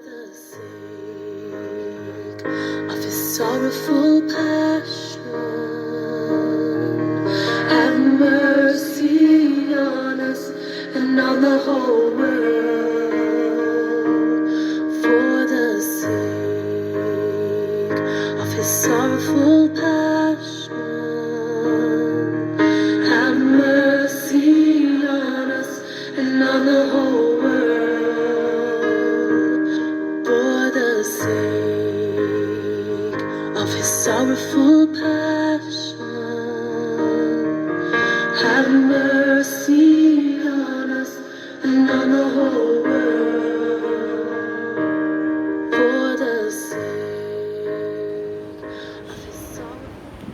the sake of his sorrowful passion, have mercy on us and on the whole world. For the sake of his sorrowful passion, have mercy on us and on the whole world. For the sake of his sorrowful passion, have mercy on us and on the whole world. For the sake of his sorrowful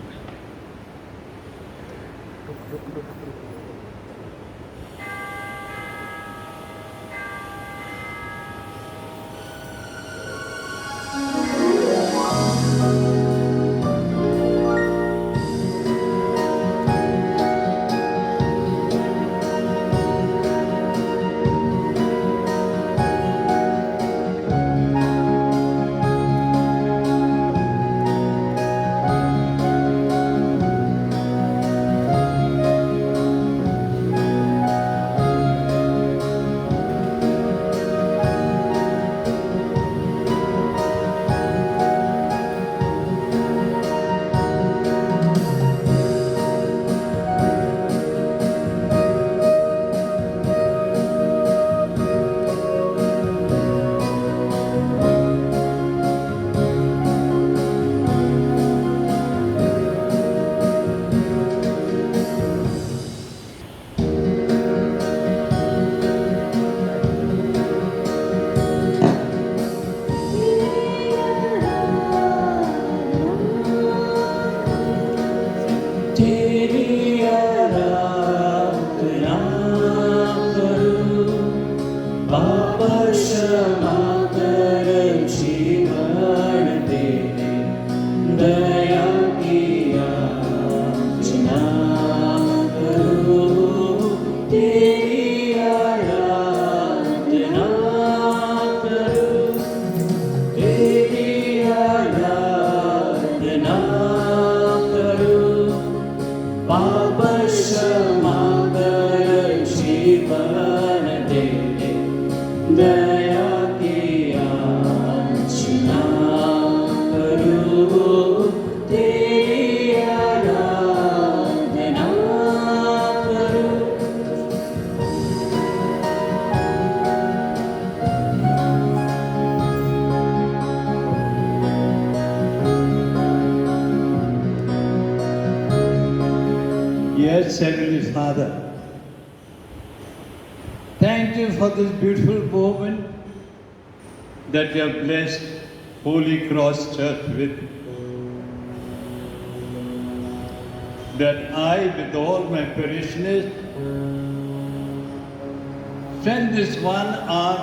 तेरी आराधना करूं, पाप क्षमा कर जीवन देने दया की याचना करूं। तेरी आराधना करूं, तेरी आराधना करूं, पाप क्षमा कर जीवन देने दया की याचना करूं। तेरी आराधना करूं। Yes, Heavenly Father, thank you for this beautiful moment that you have blessed Holy Cross Church with. That I, with all my parishioners, spend this 1 hour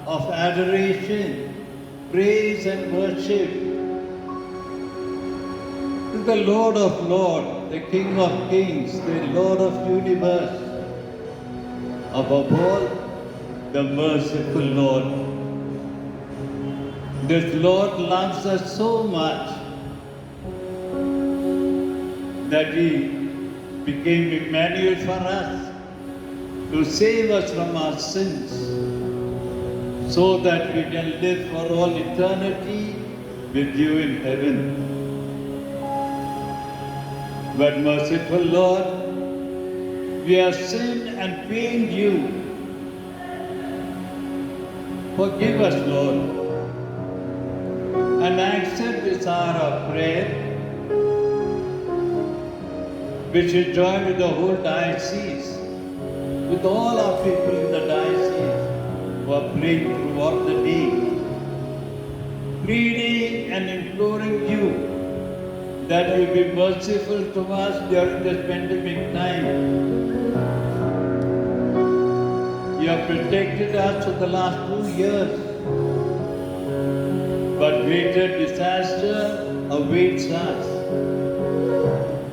of adoration, praise and worship to the Lord of Lords, the King of Kings, the Lord of Universe, above all, the merciful Lord. This Lord loves us so much that He became Emmanuel for us to save us from our sins so that we can live for all eternity with you in heaven. But merciful Lord, we have sinned and pained you. Forgive us, Lord, and accept this hour of prayer, which is joined with the whole diocese, with all our people in the diocese who are praying throughout the day, pleading and imploring you that you be merciful to us during this pandemic time. You have protected us for the last 2 years, but greater disaster awaits us.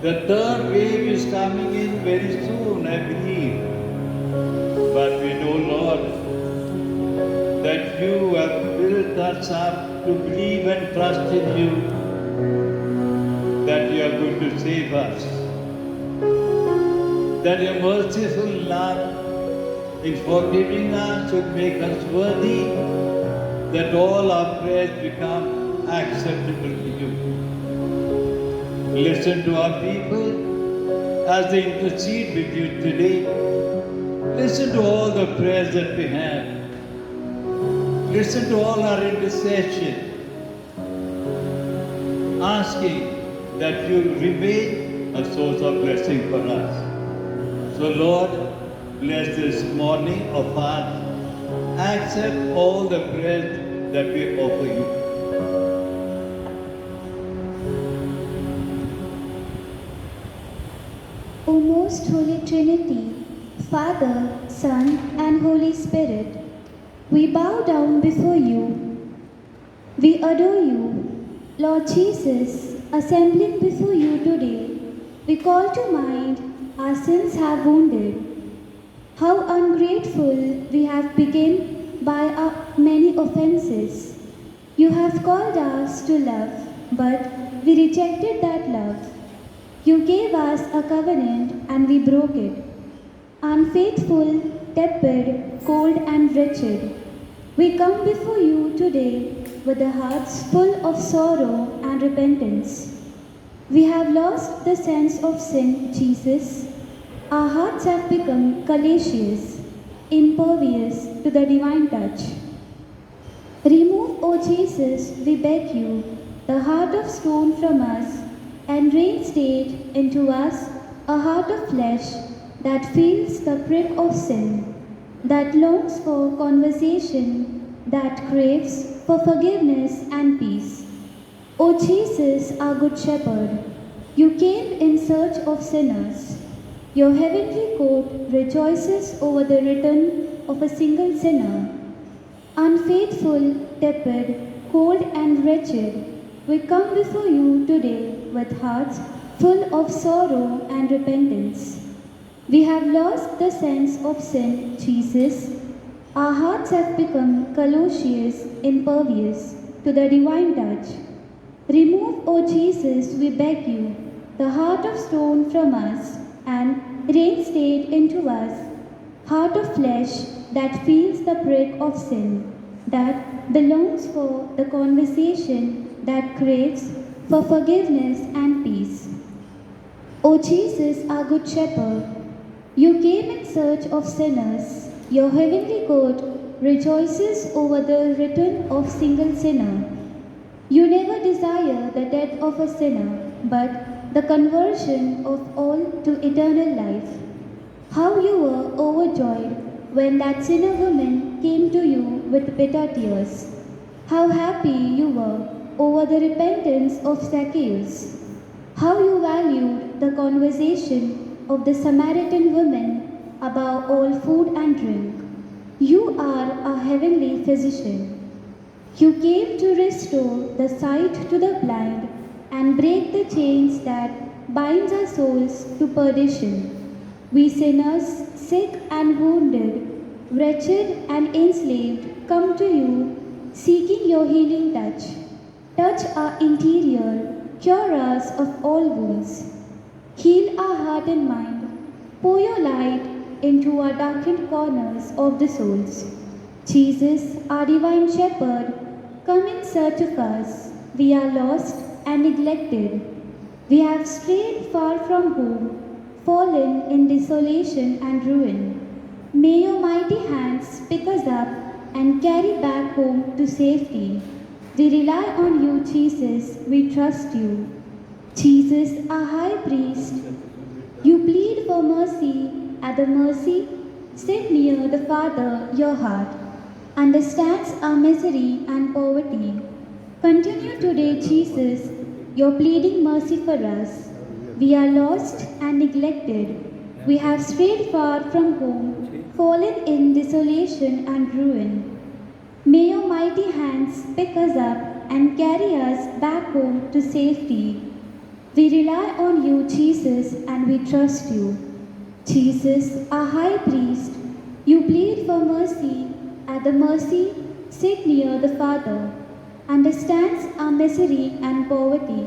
The third wave is coming in very soon, I believe. But we know, Lord, that you have built us up to believe and trust in you that you are going to save us. That your merciful love in forgiving us should make us worthy, that all our prayers become acceptable to you. Listen to our people as they intercede with you today. Listen to all the prayers that we have. Listen to all our intercession, asking that you remain a source of blessing for us. So Lord, bless this morning of ours. Accept all the prayers that we offer you. O most holy Trinity, Father, Son, and Holy Spirit, we bow down before you. We adore you, Lord Jesus, assembling before you today. We call to mind our sins have wounded. How ungrateful we have become by our many offenses. You have called us to love, but we rejected that love. You gave us a covenant and we broke it. Unfaithful, tepid, cold and wretched, we come before you today with the hearts full of sorrow and repentance. We have lost the sense of sin, Jesus. Our hearts have become callous, impervious to the divine touch. Remove, O Jesus, we beg you, the heart of stone from us and reinstate into us a heart of flesh that feels the prick of sin, that longs for conversation, that craves for forgiveness and peace. O Jesus, our Good Shepherd, you came in search of sinners. Your heavenly court rejoices over the return of a single sinner. Unfaithful, tepid, cold and wretched, we come before you today with hearts full of sorrow and repentance. We have lost the sense of sin, Jesus. Our hearts have become callous, impervious to the divine touch. Remove, O Jesus, we beg you, the heart of stone from us and reinstate into us heart of flesh that feels the prick of sin, that belongs for the conversation, that craves for forgiveness and peace. O Jesus, our Good Shepherd, you came in search of sinners. Your heavenly court rejoices over the return of single sinner. You never desire the death of a sinner, but the conversion of all to eternal life. How you were overjoyed when that sinner woman came to you with bitter tears. How happy you were over the repentance of Zacchaeus. How you valued the conversation of the Samaritan woman above all food and drink. You are a heavenly physician. You came to restore the sight to the blind and break the chains that binds our souls to perdition. We sinners, sick and wounded, wretched and enslaved, come to you, seeking your healing touch. Touch our interior, cure us of all wounds. Heal our heart and mind. Pour your light into our darkened corners of the souls. Jesus, our divine shepherd, come in search of us. We are lost and neglected. We have strayed far from home, fallen in desolation and ruin. May your mighty hands pick us up and carry back home to safety. We rely on you, Jesus. We trust you. Jesus, our high priest, you plead for mercy at the mercy seat near the Father, your heart, understands our misery and poverty. Continue today, Jesus, your pleading mercy for us. We are lost and neglected. We have strayed far from home, fallen in desolation and ruin. May your mighty hands pick us up and carry us back home to safety. We rely on you, Jesus, and we trust you. Jesus, our high priest, you plead for mercy at the mercy sit near the Father, understands our misery and poverty.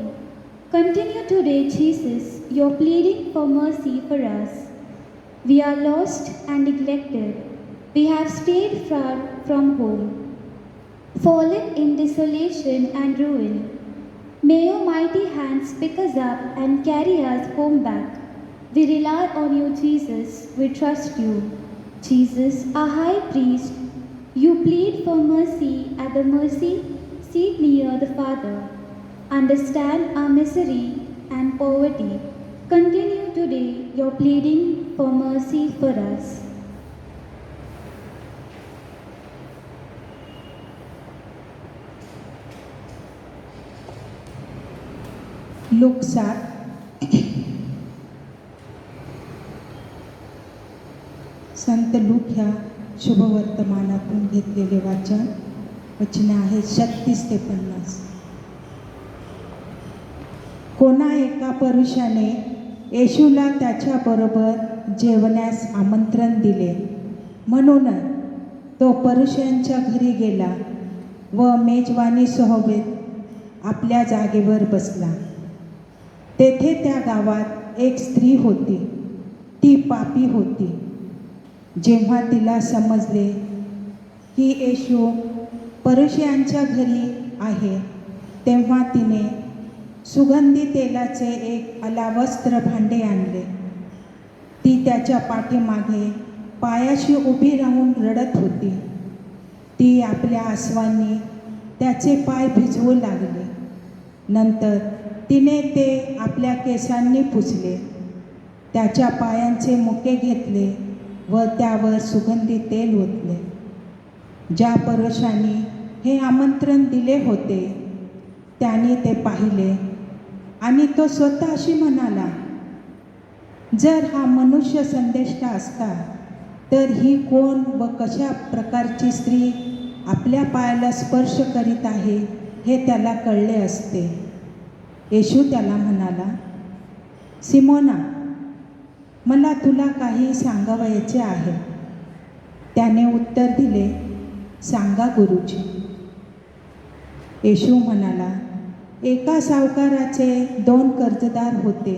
Continue today, Jesus, your pleading for mercy for us. We are lost and neglected. We have stayed far from home, fallen in desolation and ruin. May your mighty hands pick us up and carry us home back. We rely on you, Jesus. We trust you. Jesus, our high priest, you plead for mercy at the mercy seat near the Father. Understand our misery and poverty. Continue today your pleading for mercy for us. Look 7 Sant look ह्या शुभवर्तमानातून घेतलेले वाचन वचने आहेत 36 ते 50. कोणा एका पुरुषाने येशूला त्याच्याबरोबर जेवण्यास आमंत्रण दिले, म्हणून तो पुरुषांच्या घरी गेला व मेजवानी सोबत आपल्या जागेवर बसला. तेथे त्या गावात एक स्त्री होती, ती पापी होती. जेव्हा तिला समजले की येशू पुरुषांच्या घरी आहे, तेव्हा तिने सुगंधी तेलाचे एक अलावस्त्र भांडे आणले. ती त्याच्या पाठीमागे पायाशी उभी राहून रडत होती. ती आपल्या आसवांनी त्याचे पाय भिजवू लागली. नंतर तिने ते आपल्या केसांनी पुसले, त्याच्या पायांचे मुके घेतले व त्यावर सुगंधी तेल ओतले. ज्या पुरुषांनी हे आमंत्रण दिले होते त्याने ते पाहिले आणि तो स्वतःशी म्हणाला, जर हा मनुष्य संदेष्टा असता तर ही कोण व कशा प्रकारची स्त्री आपल्या पायाला स्पर्श करीत आहे हे त्याला कळले असते. येशू त्याला म्हणाला, सिमोना, मला तुला काही सांगावयाचे आहे. त्याने उत्तर दिले, सांगा गुरुजी. येशू म्हणाला, एका सावकाराचे 2 कर्जदार होते.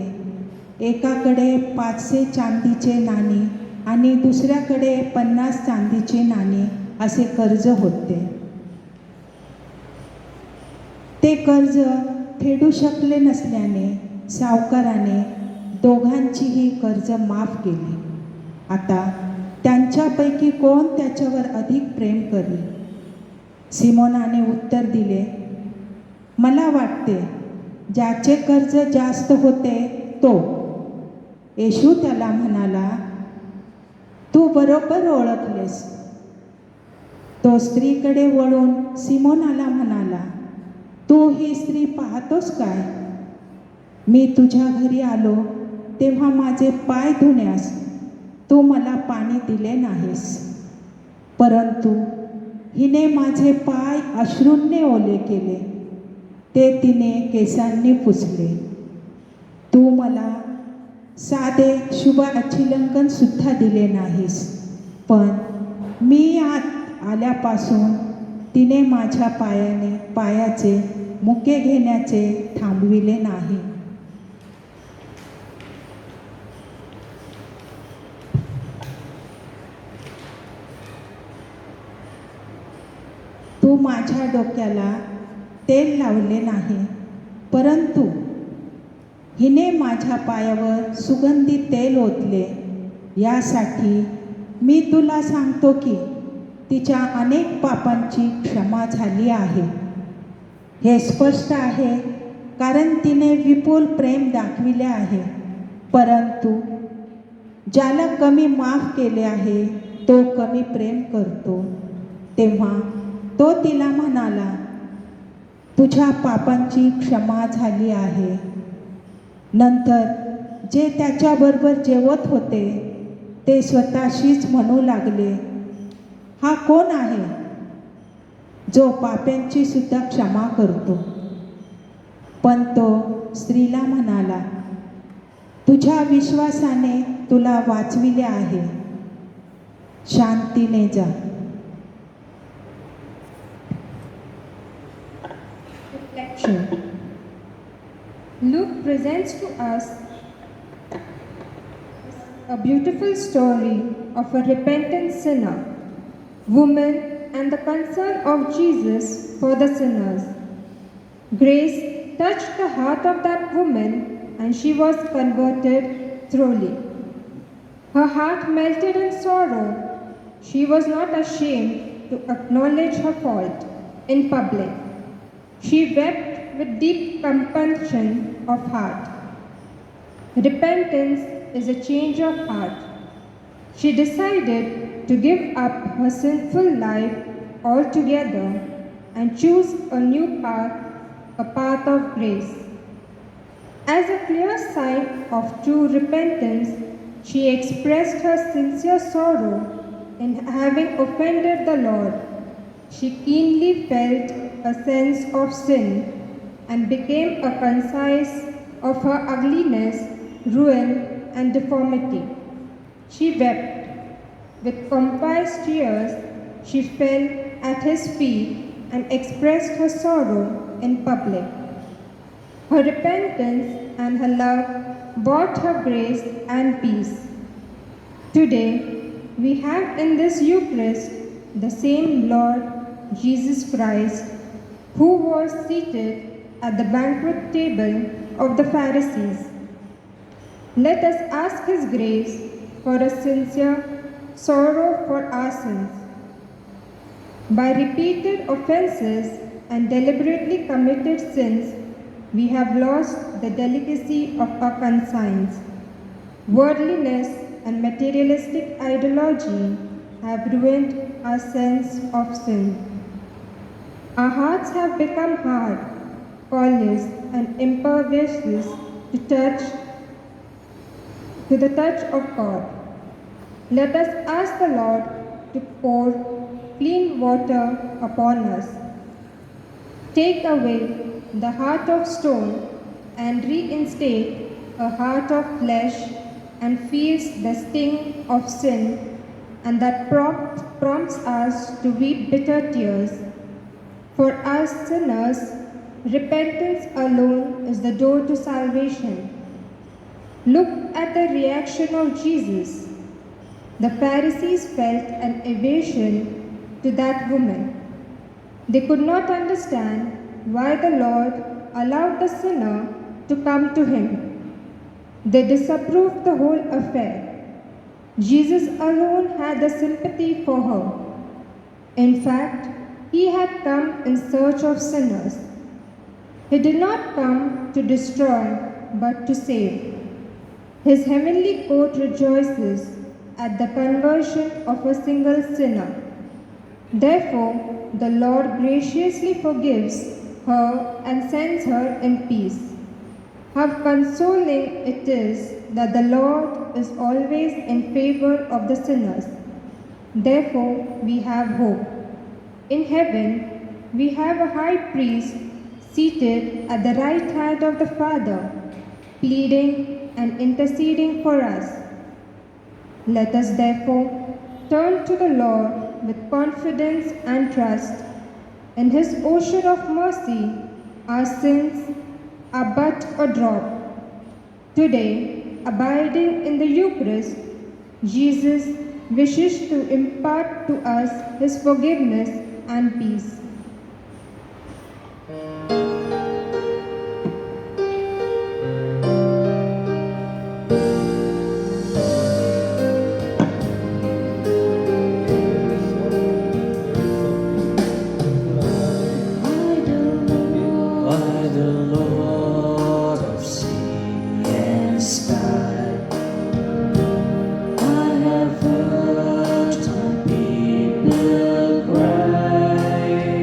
एकाकडे 500 चांदीचे नाणी आणि दुसऱ्याकडे 50 चांदीचे नाणी असे कर्ज होते. ते कर्ज फेडू शकले नसल्याने सावकाराने दोघांचीही कर्ज माफ केली. आता त्यांच्यापैकी कोण त्याच्यावर अधिक प्रेम करेल? सिमोनाने उत्तर दिले, मला वाटते ज्याचे कर्ज जास्त होते तो. येशू त्याला म्हणाला, तू बरोबर ओळखलेस. तो स्त्रीकडे वळून सिमोनाला म्हणाला, तू ही स्त्री पाहतोस काय? मी तुझ्या घरी आलो तेव्हा माझे पाय धुण्यास तू मला पाणी दिले नाहीस, परंतु हिने माझे पाय अश्रूंनी ओले केले. ते तिने केसांनी पुसले. तू मला साधे शुभ आच्छिलंकन सुद्धा दिले नाहीस, पण मी आत आल्यापासून तिने माझ्या पायाचे मुके घेण्याचे थांबविले नाही. तू माझ्या डोक्याला तेल लावले नाही, परंतु हिने माझ्या पायावर सुगंधी तेल ओतले. यासाठी मी तुला सांगतो की तिच्या अनेक पापांची क्षमा झाली आहे. हे स्पष्ट आहे कारण तिने विपुल प्रेम दाखविले आहे. परंतु ज्याला कमी माफ केले आहे तो कमी प्रेम करतो. तेव्हा तो तिला म्हणाला, तुझ्या पापांची क्षमा झाली आहे. नंतर जे त्याच्याबरोबर जेवत होते ते स्वतःशीच म्हणू लागले, हा कोण आहे जो पाप्यांची सुद्धा क्षमा करतो? पण तो स्त्रीला म्हणाला, तुझ्या विश्वासाने तुला वाचविले आहे, शांतीने जा. Scripture. Luke presents to us a beautiful story of a repentant sinner, woman, and the concern of Jesus for the sinners. Grace touched the heart of that woman, and she was converted thoroughly. Her heart melted in sorrow. She was not ashamed to acknowledge her fault in public. She wept with deep compunction of heart. Repentance is a change of heart. She decided to give up her sinful life altogether and choose a new path, a path of grace. As a clear sign of true repentance, she expressed her sincere sorrow in having offended the Lord. She keenly felt a sense of sin and became a conscious of her ugliness, ruin, and deformity. She wept. With copious tears, she fell at his feet and expressed her sorrow in public. Her repentance and her love brought her grace and peace. Today, we have in this Eucharist the same Lord Jesus Christ, who was seated at the banquet table of the Pharisees. Let us ask His grace for a sincere sorrow for our sins. By repeated offenses and deliberately committed sins, we have lost the delicacy of our conscience. Worldliness and materialistic ideology have ruined our sense of sin. Our hearts have become hard, callous, and impervious to the touch of God. Let us ask the Lord to pour clean water upon us. Take away the heart of stone and reinstate a heart of flesh and feels the sting of sin, and that prompts us to weep bitter tears. For us sinners, repentance alone is the door to salvation. Look at the reaction of Jesus. The Pharisees felt an aversion to that woman. They could not understand why the Lord allowed the sinner to come to him. They disapproved the whole affair. Jesus alone had the sympathy for her. In fact, he had come in search of sinners. He did not come to destroy, but to save. His heavenly court rejoices at the conversion of a single sinner. Therefore, the Lord graciously forgives her and sends her in peace. How consoling it is that the Lord is always in favor of the sinners. Therefore, we have hope. In heaven, we have a high priest seated at the right hand of the Father, pleading and interceding for us. Let us therefore turn to the Lord with confidence and trust. In His ocean of mercy, our sins are but a drop. Today, abiding in the Eucharist, Jesus wishes to impart to us His forgiveness and peace. By the Lord of sea and sky, I have heard my people cry.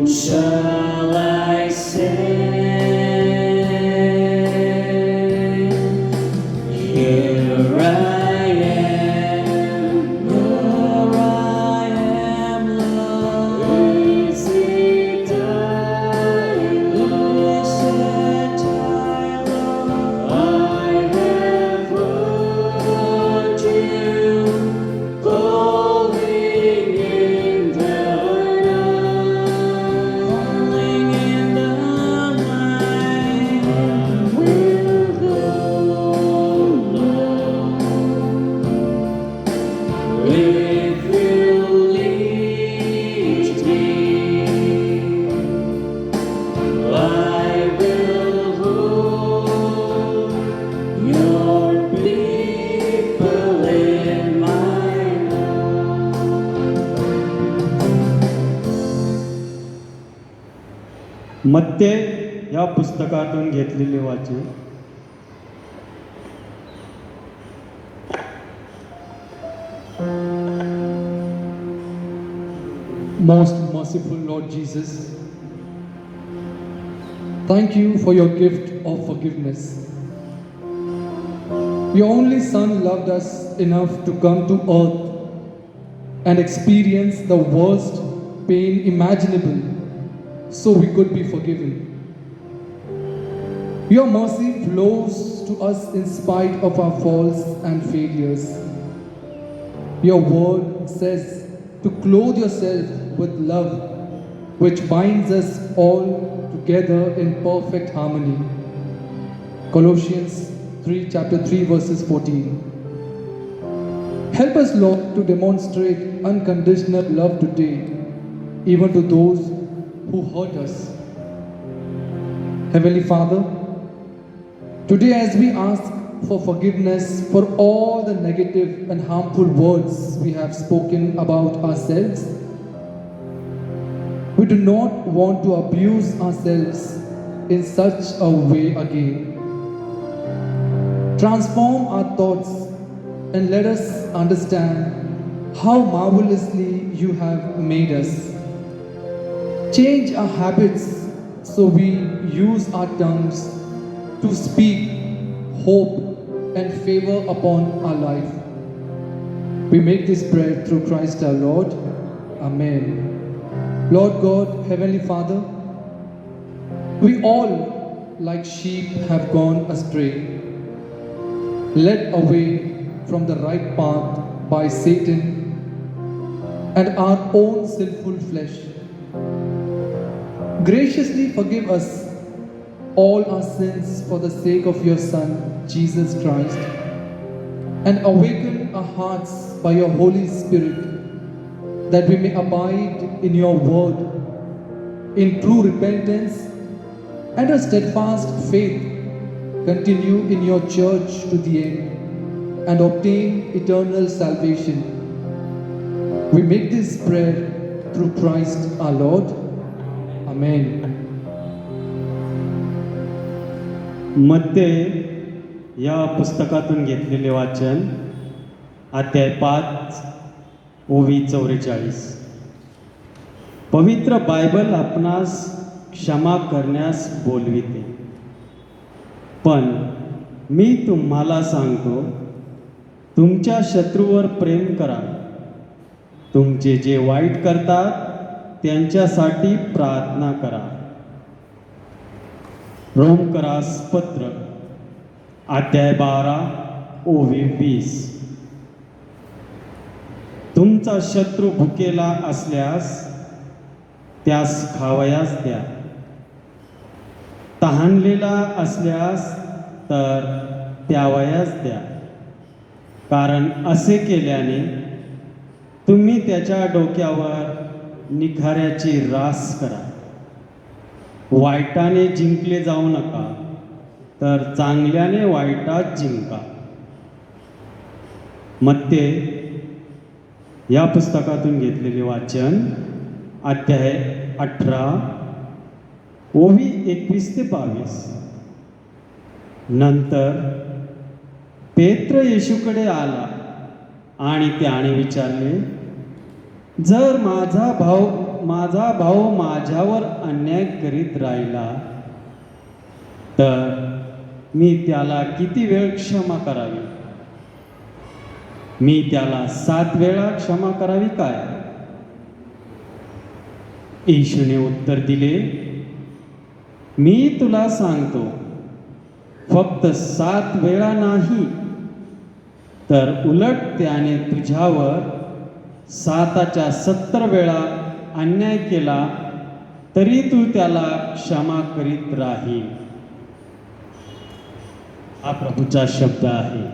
shall I say? Here I am, Lord. Is it I have heard you calling in the night. I will go, Lord, if you lead me. I will hold your people in my मत्ते या पुस्तकातून घेतलेले वाचन. Most merciful Lord Jesus, thank you for your gift of forgiveness. Your only Son loved us enough to come to earth and experience the worst pain imaginable so we could be forgiven. Your mercy flows to us in spite of our faults and failures. Your word says to clothe yourself with love, which binds us all together in perfect harmony. Colossians chapter 3 verses 14. Help us, Lord, to demonstrate unconditional love today, even to those who hurt us. Heavenly Father, today as we ask for forgiveness for all the negative and harmful words we have spoken about ourselves, we do not want to abuse ourselves in such a way again. Transform our thoughts and let us understand how marvelously you have made us. Change our habits so we use our tongues to speak hope and favor upon our life. We make this prayer through Christ our Lord. Amen. Lord God, Heavenly Father, we all, like sheep, have gone astray, led away from the right path by Satan and our own sinful flesh. Graciously forgive us all our sins for the sake of your Son, Jesus Christ, and awaken our hearts by your Holy Spirit, that we may abide in your word, in true repentance and a steadfast faith, continue in your church to the end, and obtain eternal salvation. We make this prayer through Christ our Lord. Amen. मत्ते या पुस्तकातून घेतलेले वाचन, अध्याय 5 ओवी 44. पवित्र Bible आपणास क्षमा करण्यास बोलविते, पण मी तुम्हाला सांगतो, तुमच्या शत्रूवर प्रेम करा, तुमचे जे वाईट करतात त्यांच्यासाठी प्रार्थना करा. रोमकरास पत्र अध्याय 12 ओवी 20. तुमचा शत्रू भुकेला असल्यास त्यास खावयास द्या, तहानलेला असल्यास तर प्यावयास द्या, कारण असे केल्याने तुम्ही त्याच्या डोक्यावर निखाऱ्याची रास करा. वाईटाने जिंकले जाऊ नका, तर चांगल्याने वाईटात जिंका. मत्ते या पुस्तकातून घेतलेले वाचन, अध्याय 18 ओवी 21 ते 22. नंतर पेत्र येशूकडे आला आणि त्याने विचारले, जर माझा भाऊ माझा भाऊ माझ्यावर अन्याय करीत राहिला तर मी त्याला किती वेळ क्षमा करावी? मी त्याला 7 वेळा क्षमा करावी काय? येशूने उत्तर दिले, मी तुला सांगतो, फक्त 7 वेळा नाही, तर उलट त्याने तुझ्यावर 7च्या 70 वेळा अन्याय केला तरी तू त्याला क्षमा करीत राही. हा प्रभूचा शब्द आहे.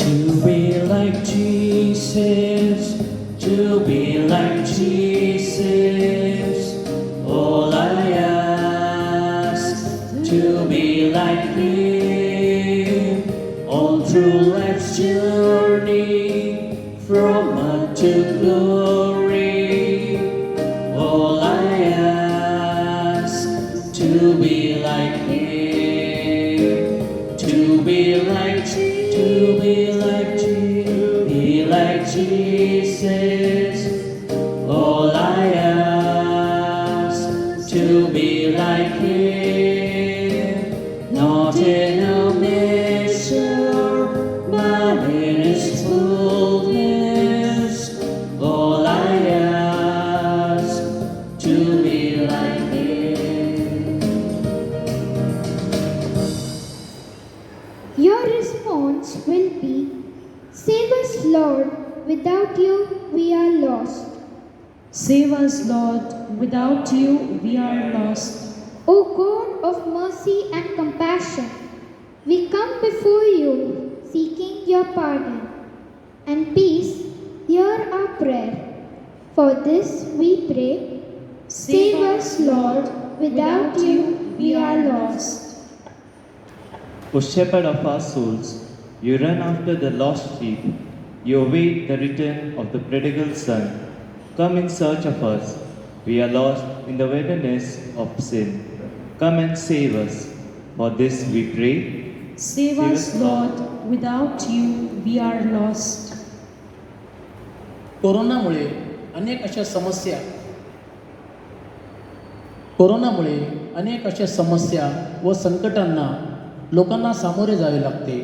To be like Jesus, to be like Jesus, all I ask, to be like Him, all through life's journey, from earth to glory, all I ask, to be like Him, to be like Jesus, all I ask, to be like Him, not in a measure, but in His fullness, all I ask, to be like Him. Your response will be, "Save us, Lord, without you we are lost." Save us, Lord, without you we are lost. O God of mercy and compassion, we come before you seeking your pardon. And peace, hear our prayer. For this we pray, save us, Lord, without you we are lost. O shepherd of our souls, you run after the lost sheep. You await the return of the prodigal son. Come in search of us. We are lost in the wilderness of sin. Come and save us. For this we pray. Save us, Lord, without you we are lost. कोरोनामुळे अनेक अशा समस्या व संकटांना लोकांना सामोरे जावे लागते.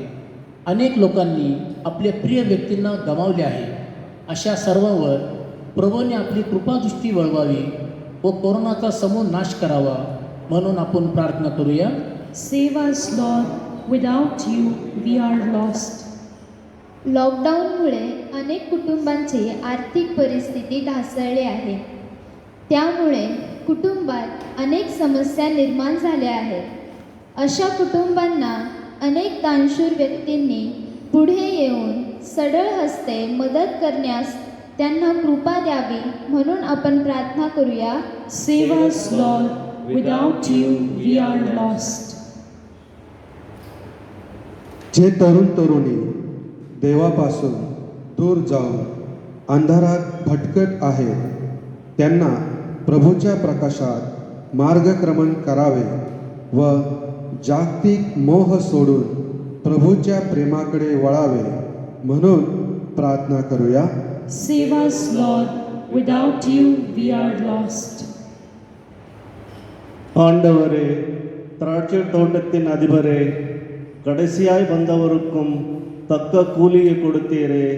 अनेक लोकांनी आपल्या प्रिय व्यक्तींना गमावले आहे. अशा सर्वांवर प्रभूने आपली कृपादृष्टी वळवावी व कोरोनाचा समूळ नाश करावा म्हणून आपण प्रार्थना करूया. Save us, Lord, without you we are lost. लॉकडाऊनमुळे अनेक कुटुंबांची आर्थिक परिस्थिती ढासळली आहे. त्यामुळे कुटुंबात अनेक समस्या निर्माण झाल्या आहेत. अशा कुटुंबांना अनेक दानशूर व्यक्तींनी पुढे येऊन सढळ हस्ते मदत करण्यास त्यांना कृपा द्यावी म्हणून आपण प्रार्थना करूया. Save us, Lord, without you we are lost. जे तरुण तरुणी देवापासून दूर जाऊन अंधारात भटकत आहेत त्यांना प्रभूच्या प्रकाशात मार्गक्रमण करावे व जागतिक मोह सोडून प्रभूच्या प्रेमाकडे वळावे म्हणून प्रार्थना करूया. Save us, Lord, without you we are lost. ஆண்டவரே, திராட்சை தோட்டத்தின் அதிபரே, கடைசியாய் வந்தவருக்கும் தக்க கூலியை கொடுத்தீரே,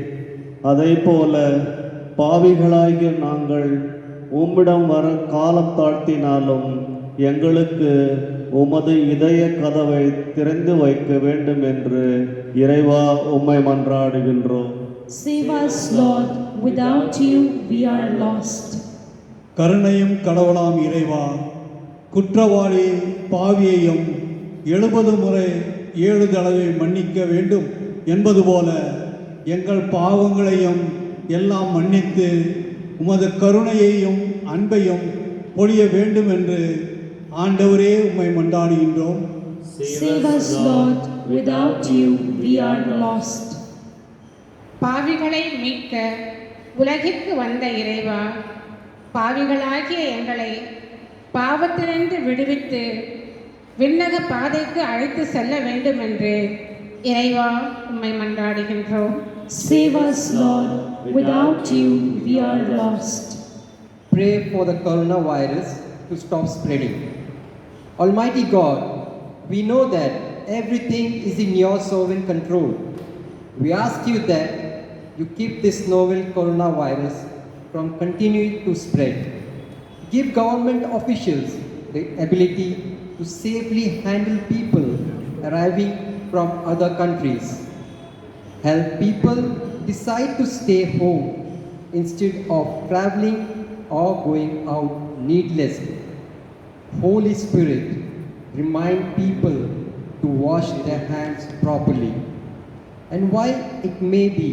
அதை போல பாவிகளாகிய நாங்கள் உம்மிடம் வர காலம் தாழ்த்தினாலும் எங்களுக்கு உமது இதய கதவை திறந்து வைக்க வேண்டும் என்று இறைவா உம்மை மன்றாடுகின்றோம். Save us, Lord, without you we are lost. கருணையும் கடவுளாம் இறைவா, குற்றவாளி பாவியையும் 70 முறை 7 தடவை மன்னிக்க வேண்டும் என்பது போல எங்கள் பாவங்களையும் எல்லாம் மன்னித்து உமது கருணையையும் அன்பையும் பொழிய வேண்டும் என்று ஆண்டவரே உம்மை மன்றாடுகின்றோம். Save us, Lord. Without you, we are lost. பாவிகளை மீட்க உலகிற்கு வந்த இறைவா, பாவிகளாகிய எங்களை பாவத்தினின்று விடுவித்து விண்ணக பாதைக்கு அழைத்து செல்ல வேண்டும் என்று இறைவா உம்மை மன்றாடுகின்றோம். Save us, Lord. Without you, we are lost. Pray for the coronavirus to stop spreading. Almighty God, we know that everything is in your sovereign control. We ask you that you keep this novel coronavirus from continuing to spread. Give government officials the ability to safely handle people arriving from other countries. Help people decide to stay home instead of traveling or going out needlessly. Holy Spirit, remind people to wash their hands properly. And while it may be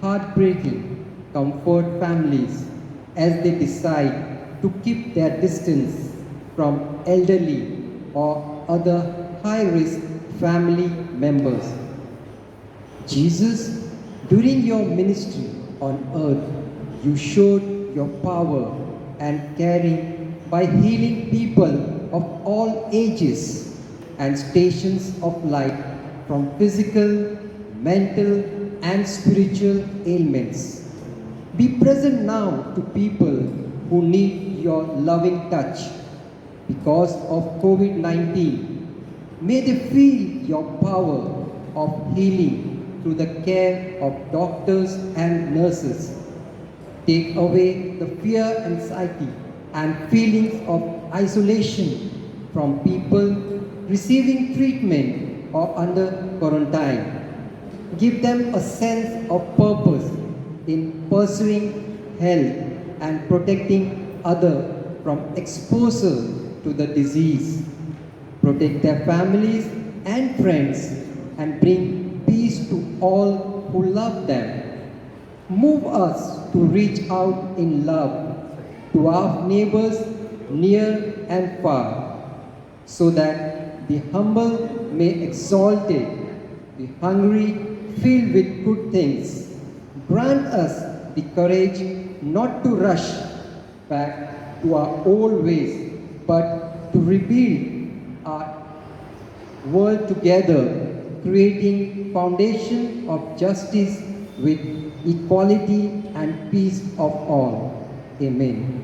heartbreaking, comfort families as they decide to keep their distance from elderly or other high-risk family members. Jesus, during your ministry on earth, you showed your power and caring by healing people of all ages and stations of life from physical, mental, and spiritual ailments. Be present now to people who need your loving touch because of COVID-19. May they feel your power of healing through the care of doctors and nurses. Take away the fear, anxiety, and feelings of isolation from people receiving treatment or under quarantine. Give them a sense of purpose in pursuing health and protecting others from exposure to the disease. Protect their families and friends and bring peace to all who love them. Move us to reach out in love to our neighbors near and far, so that the humble may exalt it, the hungry filled with good things. Grant us the courage not to rush back to our old ways, but to rebuild our world together, creating foundation of justice with equality and peace of all. Amen.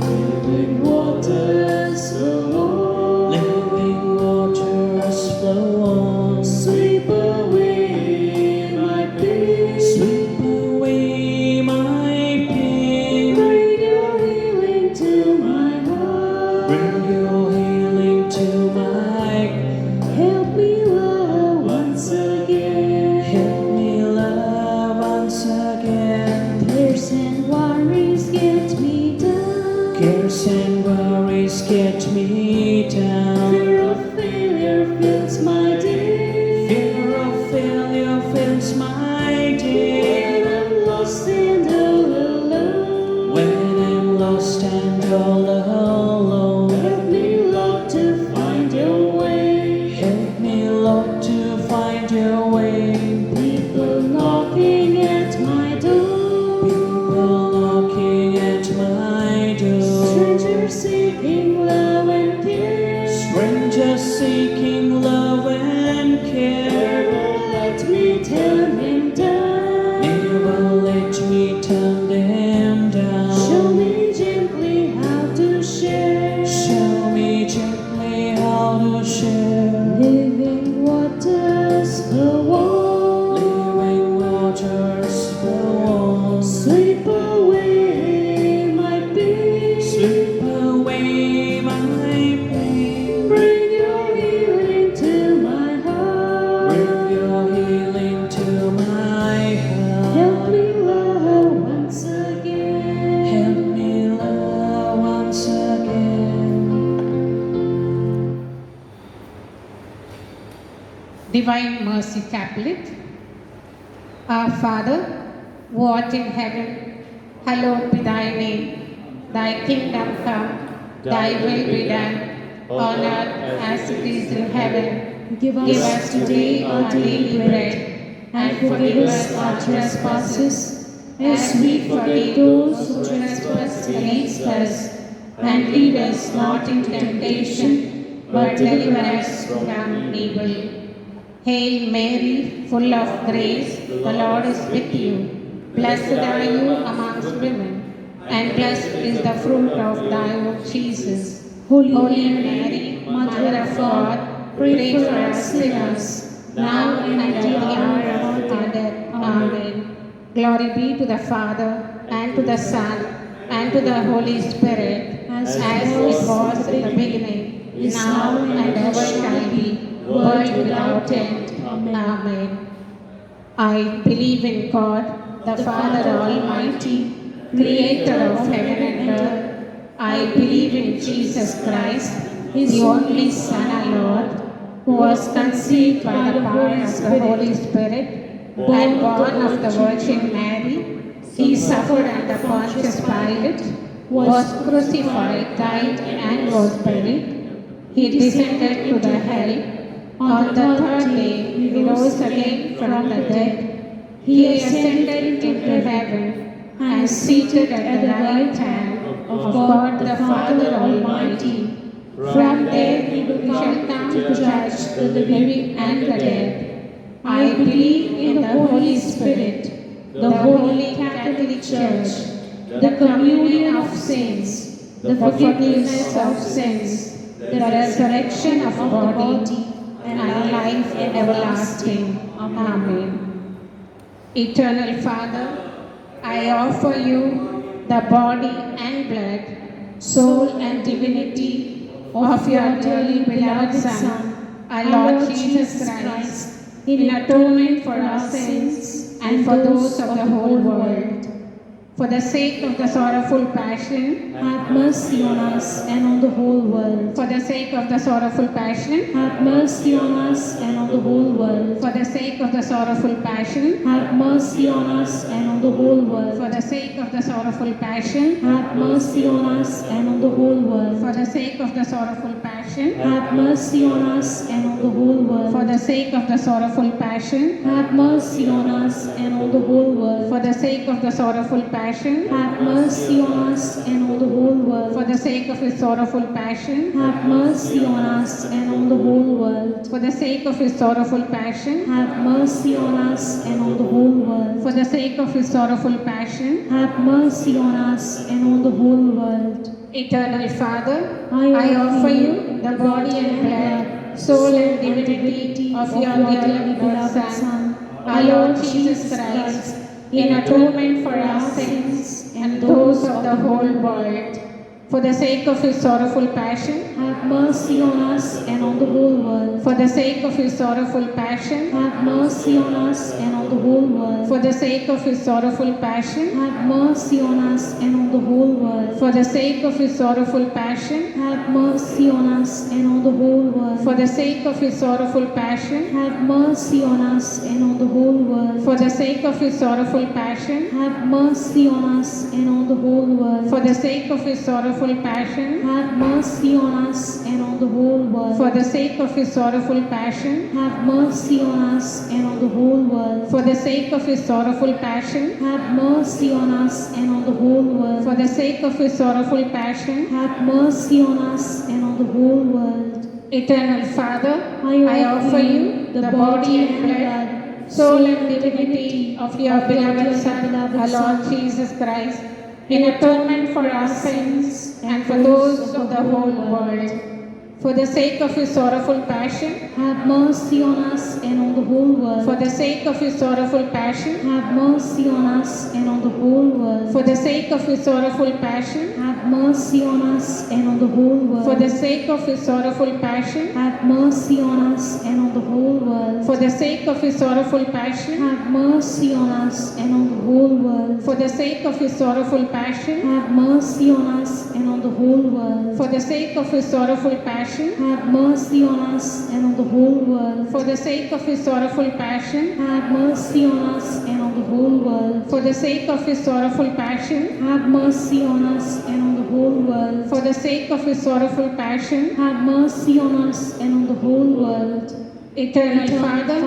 Living waters flow on. Living waters flow on. Sweep away my pain. Sweep away my pain. Bring your healing to my heart. Bring your healing to my. Help me love once again. Help me love once again. Cares and worries get me down. Cares and worries get me down. Fear of failure fills my day. Fear of failure fills my day. When I'm lost and all alone. When I'm lost and all alone. Help me, Lord, to find your way. Help me, Lord, to find your way. People knocking at my door. People knocking at my door. Strangers seeking love and care. Strangers seeking love and care. Never let me turn him down. Never let me turn them down. Show me gently how to share. Show me gently how to share. Living waters flow on. Living waters flow on. Sweep away my pain. Sweep away my pain. Bring your healing to my heart. Bring your healing to my heart. Help me love once again. Help me love Divine Mercy Chaplet. Our Father, who art in heaven, hallowed be thy name. Thy kingdom come, thy will be done, on earth as it is in heaven. Give us today our daily bread, and forgive us our trespasses, as we forgive those who trespass against us. And lead us not into temptation, but deliver us from evil. Hail Mary, full of grace, the Lord is with you. Blessed are you amongst women, and blessed is the fruit of thy womb, Jesus. Holy Mary, Mother of God, pray for us sinners, now and at the hour of our death. Amen. Glory be to the Father, and to the Son, and to the Holy Spirit, as it was in the beginning, is now, and ever shall be, world without end. Amen. I believe in God, the Father Almighty, creator of heaven and earth. I believe in Jesus Christ, his only Son, our Lord, who was conceived by the power of the Holy Spirit, and born of the Virgin Mary. He suffered under Pontius Pilate, was crucified, died, and was buried. He descended to the hell. On the third day, he rose again from the dead. He ascended into heaven and seated at the right hand of God the Father Almighty. From there he shall come to judge the living and the dead. I believe in the Holy Spirit, the Holy Catholic Church, the communion of saints, the forgiveness of sins, the resurrection of body, and life everlasting. Amen. Eternal Father, I offer you the body and blood, soul and divinity of your dearly beloved Son, our Lord Jesus Christ, in atonement for our sins and for those of the whole world. For the sake of the sorrowful passion, have mercy on us and on the whole world. for the sake of the sorrowful passion, Have mercy on us and on the whole world. for the sake of the sorrowful passion, Have mercy on us and on the whole world. for the sake of the sorrowful passion, Have mercy on us and on the whole world. for the sake of the sorrowful passion, Have mercy on us and on the whole world. for the sake of the sorrowful passion, Have mercy on us and on the whole world. for the sake of the sorrowful passion, Have mercy on us and on the whole world. for the sake of his sorrowful passion, Have mercy on us and on the whole world. for the sake of his sorrowful passion, Have mercy on us and on the whole world. for the sake of his sorrowful passion. Have mercy on us and on the whole world. Eternal Father, I offer you the body and blood, soul and divinity of your dearly beloved Son, our Lord Jesus Christ, in atonement for our sins and those of the whole world. For the sake of his sorrowful passion, Have mercy on us and on the whole world. for the sake of his sorrowful passion, Have mercy on us and on the whole world. for the sake of his sorrowful passion, Have mercy on us and on the whole world. for the sake of his sorrowful passion, Have mercy on us and on the whole world. for the sake of his sorrowful passion, Have mercy on us and on the whole world. for the sake of his sorrowful passion, Have mercy on us and on the whole world. for the sake of his sorrowful passion, Have mercy on us and on the whole world. for the sake of his sorrowful passion, Have mercy on us and on the whole world. for the sake of his sorrowful passion, Have mercy on us and on the whole world. for the sake of his sorrowful passion. Have mercy on us and on the whole world. Eternal Father, I offer you the body and blood, soul and divinity of your beloved Son, our Lord Jesus Christ, in atonement for our sins and for those of the whole world. For the sake of his sorrowful passion, Have mercy on us and on the whole world. for the sake of his sorrowful passion, Have mercy on us and on the whole world. for the sake of his sorrowful passion, Have mercy on us and on the whole world. for the sake of his sorrowful passion, Have mercy on us and on the whole world. For the sake of his sorrowful passion, Have mercy on us and on the whole world. for the sake of his sorrowful passion, Have mercy on us and on the whole world. for the sake of his sorrowful passion, Have mercy on us and on the whole world. for the sake of his sorrowful passion, Have mercy on us and on the whole world. for the sake of his sorrowful passion, Have mercy on us and on the whole world. for the sake of his sorrowful passion, Have mercy on us and on the whole world. Eternal Father,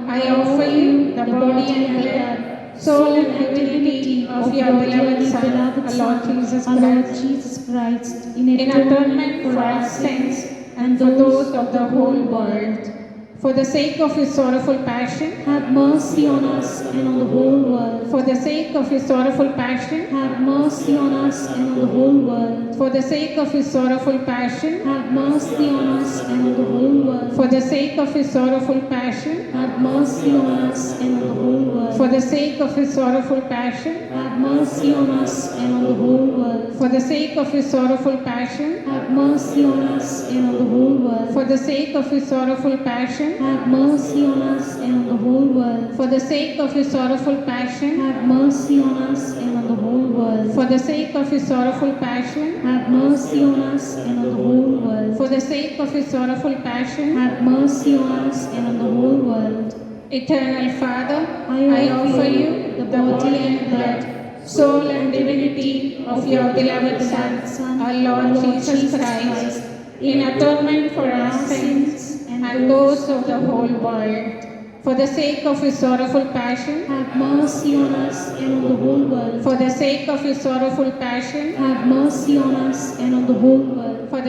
I offer you the body and blood, soul and divinity of your beloved Son, our Lord Jesus our Lord Christ, Jesus Christ, in atonement for our sins and for those of the whole world. For the sake of his sorrowful passion, Have mercy on us and on the whole world. for the sake of his sorrowful passion, Have mercy on us and on the whole world. for the sake of his sorrowful passion, Have mercy on us and on the whole world. for the sake of his sorrowful passion, Have mercy on us and on the whole world. for the sake of his sorrowful passion, Have mercy on us and on the whole world. for the sake of his sorrowful passion, Have mercy on us and on the whole world. for the sake of his sorrowful passion, Have mercy on us and on the whole world. for the sake of his sorrowful passion, Have mercy on us and on the whole world. for the sake of his sorrowful passion, Have mercy on us and on the whole world. for the sake of his sorrowful passion, Have mercy on us and on the whole world. Eternal Father, I I offer you the body and blood, soul and divinity of your beloved Son, our Lord Jesus Christ, in atonement for our sins and those of the whole world. For the sake of his sorrowful passion, Have mercy on us and on the whole world. for the sake of his sorrowful passion, Have mercy on us and on the whole world. for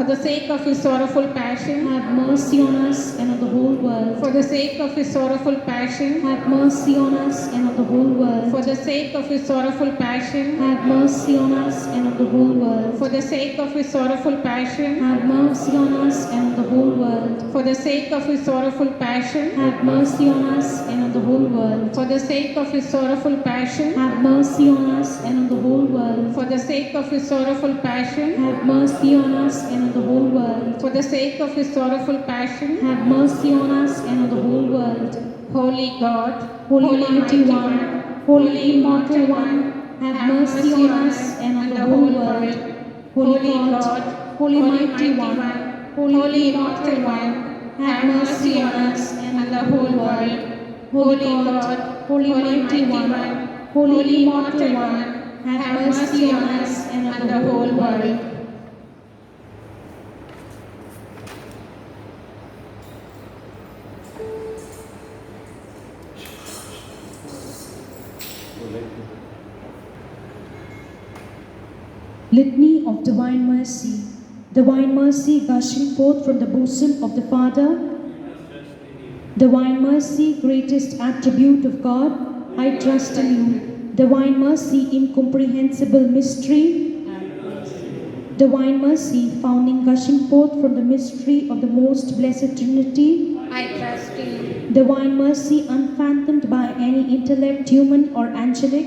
the sake of his sorrowful passion, Have mercy on us and on the whole world. for the sake of his sorrowful passion, Have mercy on us and on the whole world. for the sake of his sorrowful passion, Have mercy on us and on the whole world. for the sake of his sorrowful passion, Have mercy on us and on the whole world. for the sake of his sorrowful passion, Have mercy on us and on the whole world. for the sake of his sorrowful passion, Have mercy on us and on the whole world. for the sake of his sorrowful passion, Have mercy on us and on the whole world. for the sake of his sorrowful passion, Have mercy on us and on the whole world. Holy God, Holy Mighty One, Holy Immortal One, have mercy on us and on the whole world. Holy God, Holy Mighty One, Holy Immortal One, have mercy on us and on the whole world. Holy God, Holy Mighty One, Holy Immortal One, have mercy on us and on the whole world. Litany of Divine Mercy. Divine mercy gushing forth from the bosom of the Father. Divine mercy, greatest attribute of God, I trust in you. Divine mercy, incomprehensible mystery. Divine mercy, founding gushing forth from the mystery of the most blessed Trinity. I trust in you. Divine mercy, unfathomed by any intellect, human or angelic.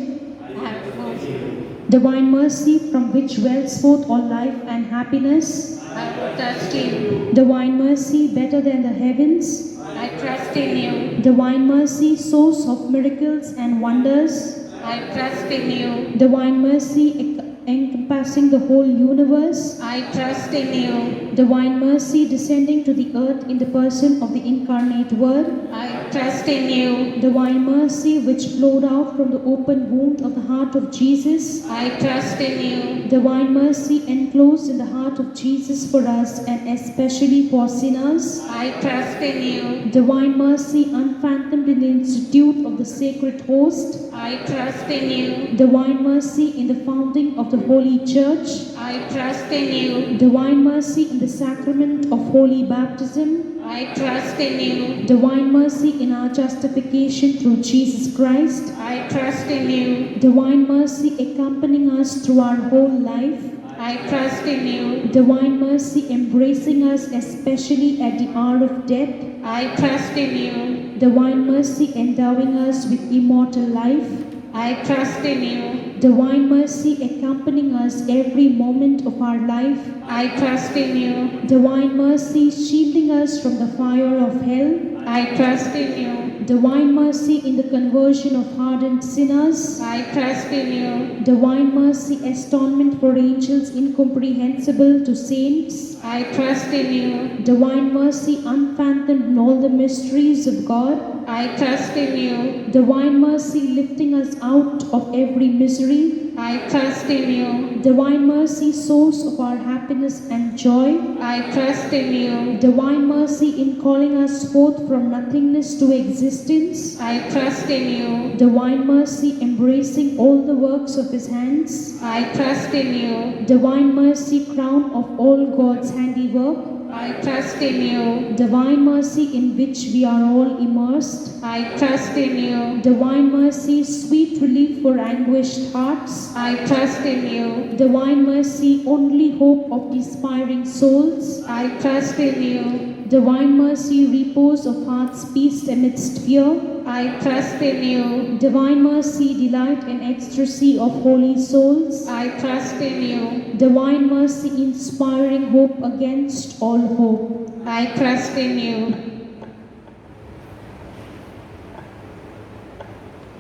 Have mercy. Divine mercy, from which wells forth all life and happiness. I trust in you. Divine mercy, better than the heavens. I trust in you. Divine mercy, source of miracles and wonders. I trust in you. Divine mercy, encompassing the whole universe. I trust in you. Divine mercy, descending to the earth in the person of the incarnate Word. I trust in you. Divine mercy, which flowed out from the open wound of the heart of Jesus. I trust in you. Divine mercy, enclosed in the heart of Jesus for us and especially for sinners. I trust in you. Divine mercy, unfathomed in the institute of the sacred host. I trust in you. Divine mercy in the founding of the Holy Church. I trust in you. Divine mercy in the sacrament of holy baptism. I trust in you. Divine mercy in our justification through Jesus Christ. I trust in you. Divine mercy accompanying us through our whole life. I trust in you. Divine mercy embracing us especially at the hour of death. I trust in you. Divine mercy endowing us with immortal life. I trust in you. Divine mercy accompanying us every moment of our life. I trust in you. Divine mercy shielding us from the fire of hell. I trust in you. Divine mercy in the conversion of hardened sinners. I trust in you. Divine mercy atonement for angels incomprehensible to saints. I trust in you. Divine mercy unfathomed in all the mysteries of God. I trust in you. Divine mercy lifting us out of every misery. I trust in you. Divine mercy source of our happiness and joy. I trust in you. Divine mercy in calling us forth from nothingness to existence. I trust in you. Divine mercy embracing all the works of his hands. I trust in you. Divine mercy crown of all God's handiwork. I trust in you. Divine mercy in which we are all immersed. I trust in you. Divine mercy, sweet relief for anguished hearts. I trust in you. Divine mercy, only hope of despairing souls. I trust in you. Divine mercy, repose of heart's peace amidst fear. I trust in you. Divine mercy, delight and ecstasy of holy souls. I trust in you. Divine mercy, inspiring hope against all hope. I trust in you.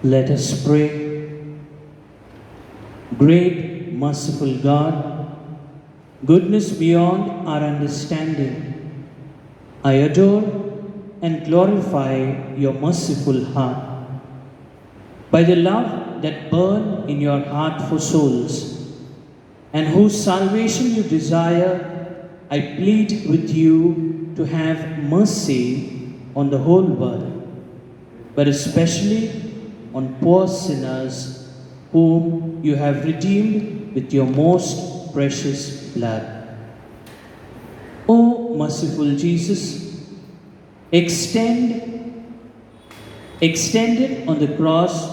Let us pray. Great, merciful God, goodness beyond our understanding, I adore and glorify your merciful heart. By the love that burns in your heart for souls, and whose salvation you desire, I plead with you to have mercy on the whole world, but especially on poor sinners whom you have redeemed with your most precious blood. O merciful Jesus, extended on the cross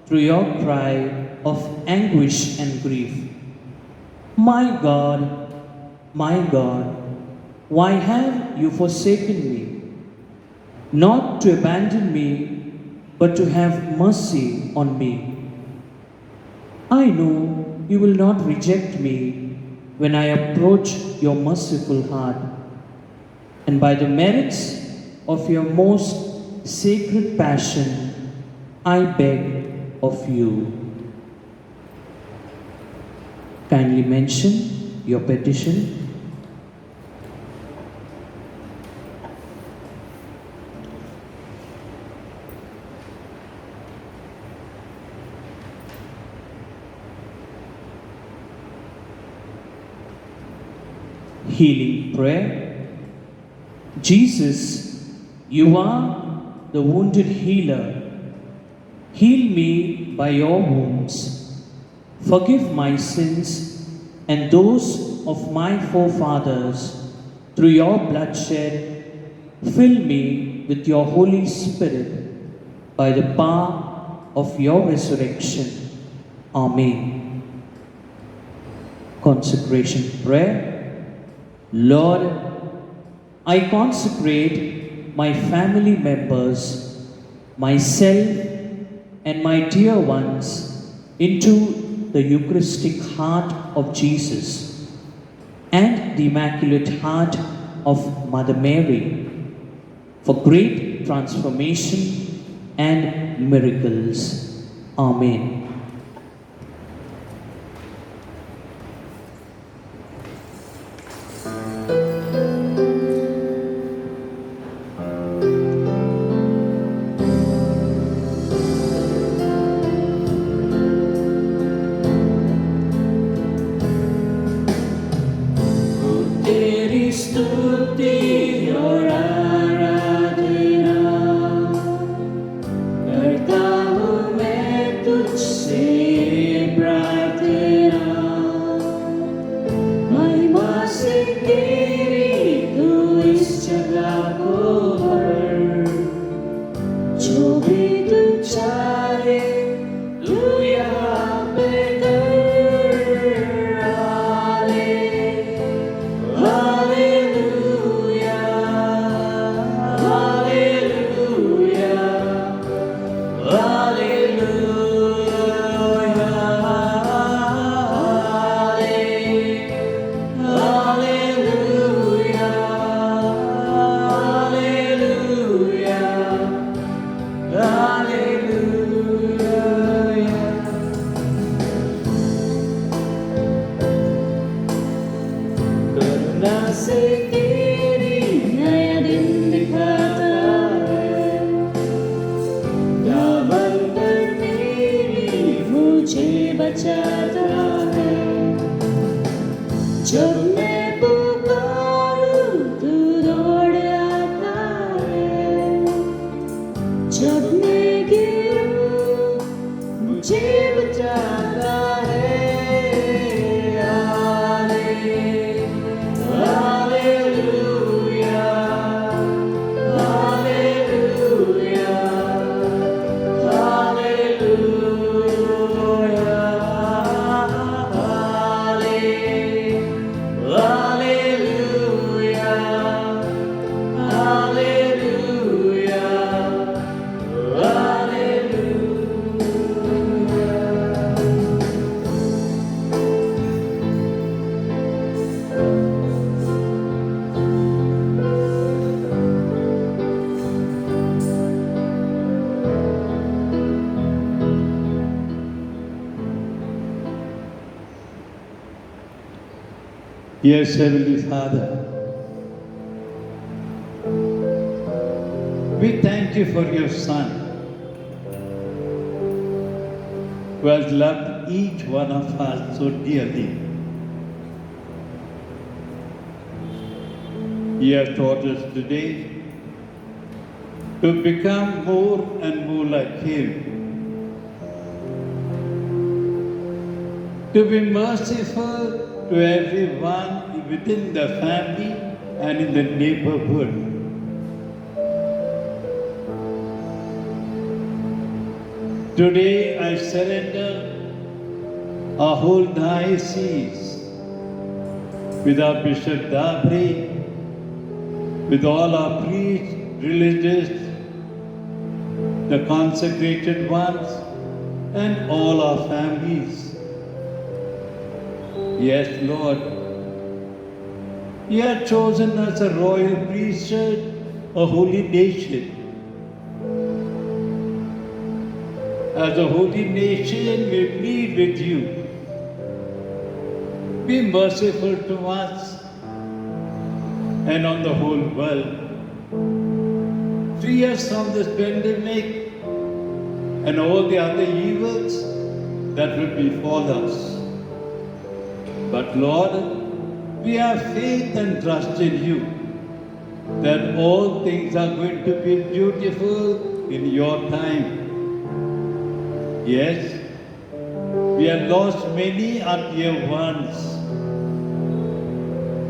through your cry of anguish and grief, my God, why have you forsaken me? Not to abandon me, but to have mercy on me. I know you will not reject me when I approach your merciful heart, and by the merits of your most sacred passion, I beg of you. Kindly mention your petition. Healing prayer. Jesus, you are the wounded healer. Heal me by your wounds. Forgive my sins and those of my forefathers through your bloodshed. Fill me with your Holy Spirit by the power of your resurrection. Amen. Consecration prayer. Lord, I consecrate my family members, myself, and my dear ones into the Eucharistic heart of Jesus and the Immaculate Heart of Mother Mary for great transformation and miracles. Amen. करता हूँ मैं तुझसे Yes, Heavenly Father, we thank you for your Son, who has loved each one of us so dearly. He has taught us today to become more and more like Him, to be merciful to everyone within the family and in the neighborhood. Today I surrender our whole diocese with our Bishop Dabri, with all our priests, religious, the consecrated ones, and all our families. Yes, Lord, you have chosen us a royal priesthood, a holy nation. As a holy nation, we plead with you. Be merciful to us and on the whole world. Free us from this pandemic and all the other evils that will befall us. But Lord, we have faith and trust in you that all things are going to be beautiful in your time. Yes, we have lost many our dear ones,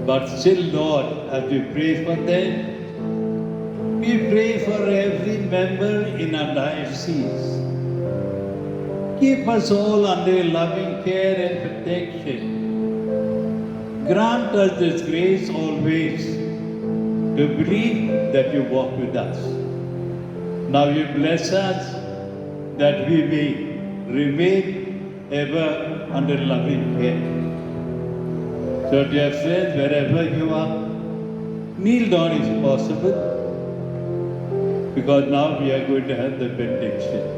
but still, Lord, as we pray for them, we pray for every member in our diocese. Keep us all under your loving care and protection. Grant us this grace always to believe that you walk with us. Now you bless us that we may remain ever under loving care. So dear friends, wherever you are, kneel down if possible, because now we are going to have the benediction.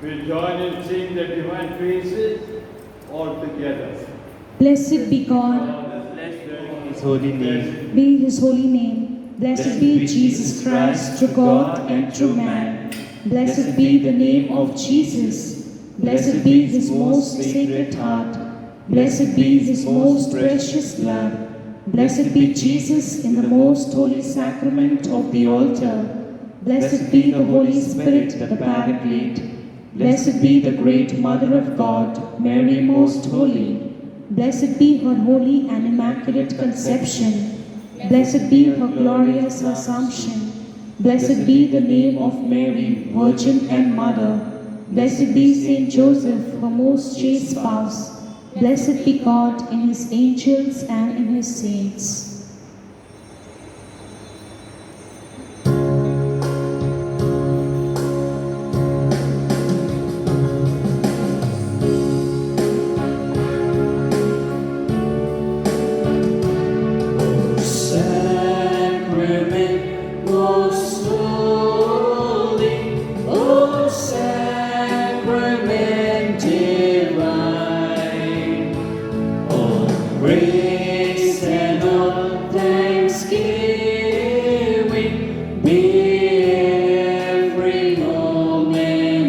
We join in singing the divine praises all together. Blessed be God, His holy name. be his holy name. Blessed be Jesus Christ, true God and true man. Blessed be the name of Jesus. Blessed be his most sacred heart. Blessed be his most precious blood. Blessed be Jesus in the most holy sacrament of the altar. Blessed be the Holy Spirit, the Paraclete. Blessed be the great Mother of God, Mary most holy. Blessed be her holy and immaculate conception. Blessed be her glorious assumption. Blessed be the name of Mary, Virgin and Mother. Blessed be Saint Joseph, her most chaste spouse. Blessed be God in his angels and in his saints. Be every moment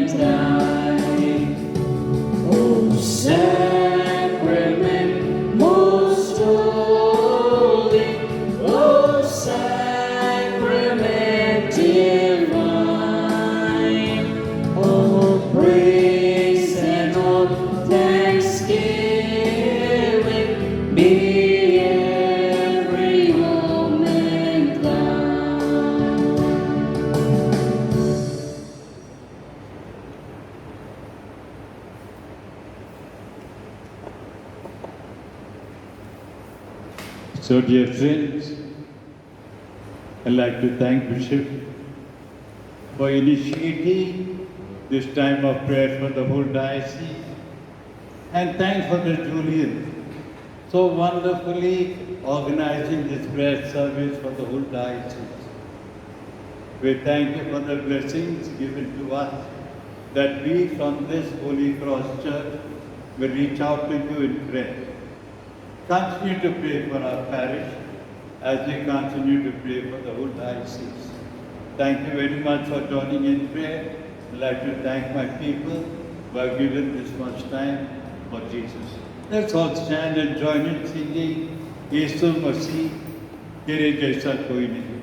Be every moment thine. So, dear friends, I'd like to thank Bishop for initiating this time of prayer for the whole diocese, and thank Father Julian so wonderfully organizing this prayer service for the whole diocese. We thank you for the blessings given to us, that we from this Holy Cross Church will reach out to you in prayer. Continue to pray for our parish as we continue to pray for the whole diocese. Thank you very much for joining in prayer. I'd like to thank my people who have given this much time for Jesus. Let's all stand and join in singing Yesu Masih, Tere Jaisa Koi Nahi.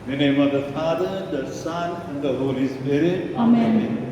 In the name of the Father, the Son, and the Holy Spirit. Amen.